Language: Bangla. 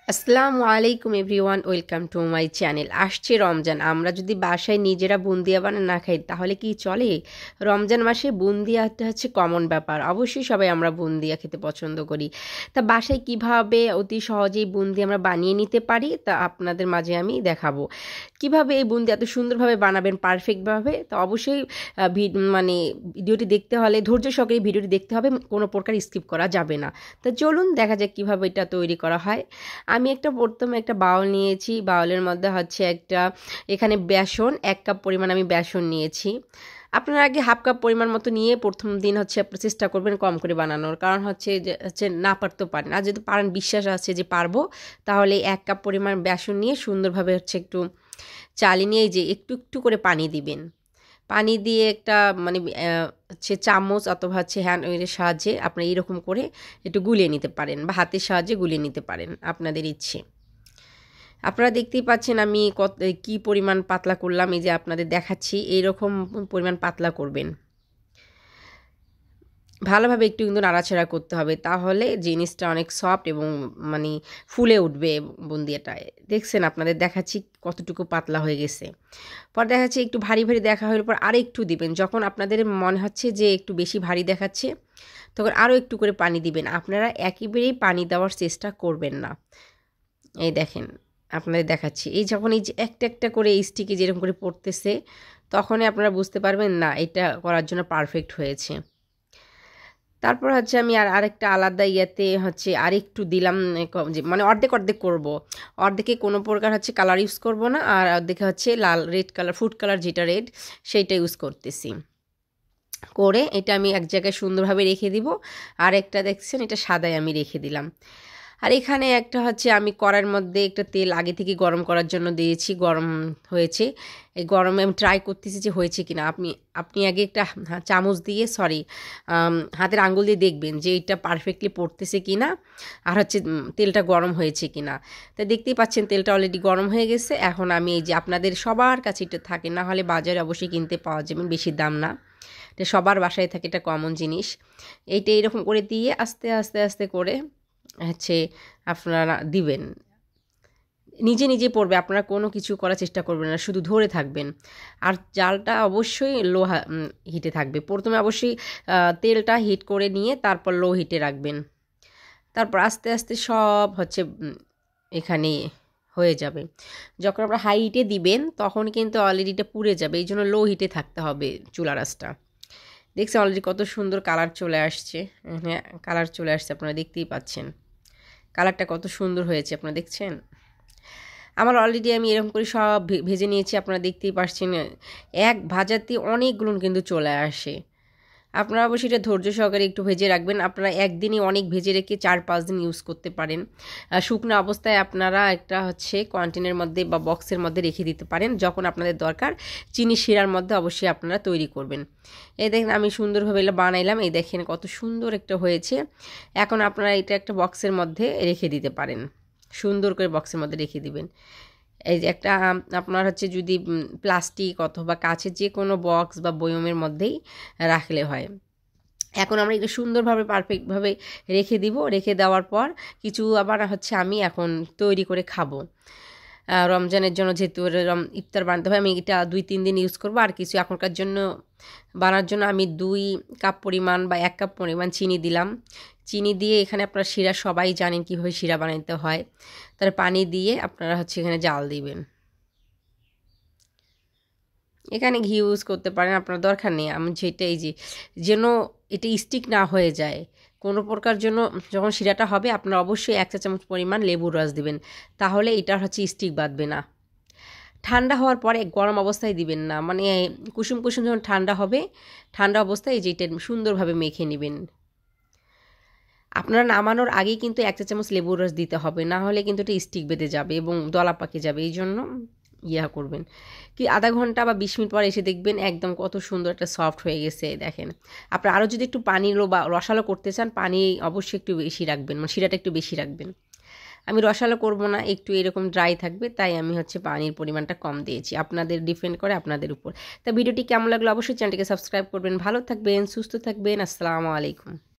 আসসালামু আলাইকুম everyone, welcome to my channel. আসছে রমজান, আমরা যদি বাসায় নিজেরা বুন্দিয়া বানিয়ে না খাই তাহলে কি চলে? রমজান মাসে বুন্দিয়াটা হচ্ছে কমন ব্যাপার, অবশ্যই সবাই আমরা বুন্দিয়া খেতে পছন্দ করি। তা বাসায় কিভাবে অতি সহজেই বুন্দি আমরা বানিয়ে নিতে পারি তা আপনাদের মাঝে আমি দেখাবো। কিভাবে এই বুন্দি এত সুন্দরভাবে বানাবেন পারফেক্টভাবে, তা অবশ্যই মানে ভিডিওটি দেখতে হলে ধৈর্য সহকারে ভিডিওটি দেখতে হবে, কোনো প্রকার স্কিপ করা যাবে না। তা চলুন দেখা যাক কীভাবে এটা তৈরি করা হয়। আমি প্রথমে একটা বাউল নিয়েছি, বাউলের মধ্যে হচ্ছে এখানে বেসন 1 কাপ পরিমাণ আমি বেসন নিয়েছি। আপনারা আগে হাফ কাপ পরিমাণ মতো নিয়ে প্রথম দিন হচ্ছে চেষ্টা করবেন কম করে বানানোর, কারণ হচ্ছে না পারতেও পারেন, আর যদি পারেন বিশ্বাস আছে যে পারবো, তাহলে 1 কাপ পরিমাণ বেসন নিয়ে সুন্দরভাবে হচ্ছে একটু চালিয়ে নিয়ে যে একটু একটু করে পানি দিবেন। পানি দিয়ে একটা মানে হচ্ছে চামচ অথবা হচ্ছে হ্যান্ড ওয়েলের সাহায্যে আপনারা এইরকম করে একটু গুলিয়ে নিতে পারেন বা হাতের সাহায্যে গুলিয়ে নিতে পারেন আপনাদের ইচ্ছে। আপনারা দেখতেই পাচ্ছেন আমি কী পরিমাণ পাতলা করলাম, এই যে আপনাদের দেখাচ্ছি এইরকম পরিমাণ পাতলা করবেন। ভালোভাবে একটু কিন্তু নাড়াচাড়া করতে হবে, তাহলে জিনিসটা অনেক সফট এবং মানে ফুলে উঠবে বুন্দিয়াটায়। দেখছেন আপনাদের দেখাচ্ছি কতটুকু পাতলা হয়ে গেছে। পর দেখাচ্ছি একটু ভারী ভারী দেখা হওয়ার পর আর একটু দিবেন। যখন আপনাদের মনে হচ্ছে যে একটু বেশি ভারী দেখাচ্ছে, তখন আরও একটু করে পানি দিবেন। আপনারা একেবারেই পানি দেওয়ার চেষ্টা করবেন না। এই দেখেন আপনাদের দেখাচ্ছি, এই যখন এই যে একটা একটা করে এই স্টিকে যেরকম করে পড়তেছে, তখনই আপনারা বুঝতে পারবেন না এটা করার জন্য পারফেক্ট হয়েছে। তারপর হচ্ছে আমি আরেকটা আলাদা ইয়েতে হচ্ছে আরেকটু দিলাম, মানে অর্ধেক অর্ধেক করব। অর্ধেকে কোনো প্রকার হচ্ছে কালার ইউজ করব না, আর অর্ধেকে হচ্ছে লাল রেড কালার, ফুড কালার যেটা রেড, সেইটা ইউজ করতেছি। করে এটা আমি এক জায়গায় সুন্দরভাবে রেখে দিব, আর একটা দেখছেন এটা সাদায় আমি রেখে দিলাম। আর এখানে একটা হচ্ছে আমি কড়াইয়ের মধ্যে একটা তেল আগে থেকে গরম করার জন্য দিয়েছি, গরম হয়েছে। এই গরমে আমি ট্রাই করতেছি যে হয়েছে কিনা। আপনি আগে একটা চামচ দিয়ে হাতের আঙ্গুল দিয়ে দেখবেন যে এটা পারফেক্টলি পড়তেছে কিনা, আর হচ্ছে তেলটা গরম হয়েছে কিনা। তা দেখতেই পাচ্ছেন তেলটা অলরেডি গরম হয়ে গেছে। এখন আমি এই যে আপনাদের সবার কাছে এটা থাকে, না হলে বাজারে অবশ্যই কিনতে পাওয়া যাবে, বেশি দাম না, এটা সবার বাসায় থাকে, এটা কমন জিনিস। এইটা এরকম করে দিয়ে আস্তে আস্তে আস্তে করে হচ্ছে আপনারা দিবেন। নিজে নিজে পড়বে, আপনারা কোনো কিছু করার চেষ্টা করবেন না, শুধু ধরে থাকবেন। আর জালটা অবশ্যই লো হিটে থাকবে। প্রথমে অবশ্যই তেলটা হিট করে নিয়ে তারপর লো হিটে রাখবেন। তারপর আস্তে আস্তে সব হচ্ছে এখানে হয়ে যাবে। যখন আপনারা হাই হিটে দিবেন তখন কিন্তু অলরেডি এটা পুড়ে যাবে, এই জন্য লো হিটে থাকতে হবে চুলার আঁচটা। দেখছেন অলরেডি কত সুন্দর কালার চলে আসছে। হ্যাঁ, কালার চলে আসছে, আপনারা দেখতেই পাচ্ছেন কালারটা কত সুন্দর হয়েছে, আপনারা দেখছেন। আমার অলরেডি আমি এরকম করে সব ভেজে নিয়েছি, আপনারা দেখতেই পাচ্ছেন এক ভাজাতে অনেকগুলো কিন্তু চলে আসে। আপনারা অবশ্যই এটা ধৈর্য সহকারে একটু ভেজে রাখবেন। আপনারা একদিনই অনেক ভেজে রেখে 4-5 দিন ইউজ করতে পারেন। শুকনো অবস্থায় আপনারা একটা হচ্ছে কন্টেনারের মধ্যে বা বক্সের মধ্যে রেখে দিতে পারেন, যখন আপনাদের দরকার চিনি শিরার মধ্যে অবশ্যই আপনারা তৈরি করবেন। এই দেখেন আমি সুন্দরভাবে এটা বানাইলাম, এই দেখেন কত সুন্দর একটা হয়েছে। এখন আপনারা এটা একটা বক্সের মধ্যে রেখে দিতে পারেন, সুন্দর করে বক্সের মধ্যে রেখে দিবেন। এই যে একটা আপনার হচ্ছে যদি প্লাস্টিক অথবা কাচের যে কোনো বক্স বা বয়মের মধ্যেই রাখলে হয়। এখন আমরা একটু সুন্দরভাবে পারফেক্টভাবে রেখে দিব। রেখে দেওয়ার পর কিছু আবার হচ্ছে আমি এখন তৈরি করে খাবো রমজানের জন্য, যেহেতু ইফতার বানাতে হয়। আমি এটা 2-3 দিন ইউজ করবো। আর কিছু এখনকার জন্য বানার জন্য আমি 2 কাপ পরিমাণ বা 1 কাপ পরিমাণ চিনি দিলাম। চিনি দিয়ে এখানে আপনারা শিরা সবাই জানেন কীভাবে শিরা বানাতে হয়। তার পানি দিয়ে আপনারা হচ্ছে এখানে জাল দিবেন। এখানে ঘি ইউজ করতে পারেন, আপনার দরকার নেই। আমি যেটা এই যে যেন এটা স্টিক না হয়ে যায়, কোনো প্রকার জন্য যখন শিরাটা হবে আপনারা অবশ্যই 1 চা চামচ পরিমাণ লেবুর রস দিবেন, তাহলে এটা হচ্ছে স্টিক বাঁধবে না। ঠান্ডা হওয়ার পরে গরম অবস্থায় দিবেন না, মানে কুসুম কুসুম যখন ঠান্ডা হবে, ঠান্ডা অবস্থায় যেটা সুন্দরভাবে মেখে নেবেন। আপনারা নামানোর আগেই কিন্তু 1 চা চামচ লেবুর রস দিতে হবে, না হলে কিন্তু এটা স্টিক বেঁধে যাবে এবং দলা পাকে যাবে। এই জন্য করবেন কি আধা ঘন্টা বা 20 মিনিট পর এসে দেখবেন একদম কত সুন্দর একটা সফট হয়ে গেছে। দেখেন আপনারা আরও যদি একটু পানিলো বা রসালো করতে চান, পানি অবশ্যই একটু বেশি রাখবেন, মানে শিরাটা একটু বেশি রাখবেন। আমি রসালো করব না, একটু এরকম ড্রাই থাকবে, তাই আমি হচ্ছে পানির পরিমাণটা কম দিয়েছি। আপনাদের ডিপেন্ড করে আপনাদের উপর। তা ভিডিওটি কেমন লাগলো অবশ্যই চ্যানেলটিকে সাবস্ক্রাইব করবেন। ভালো থাকবেন, সুস্থ থাকবেন। আসসালামু আলাইকুম।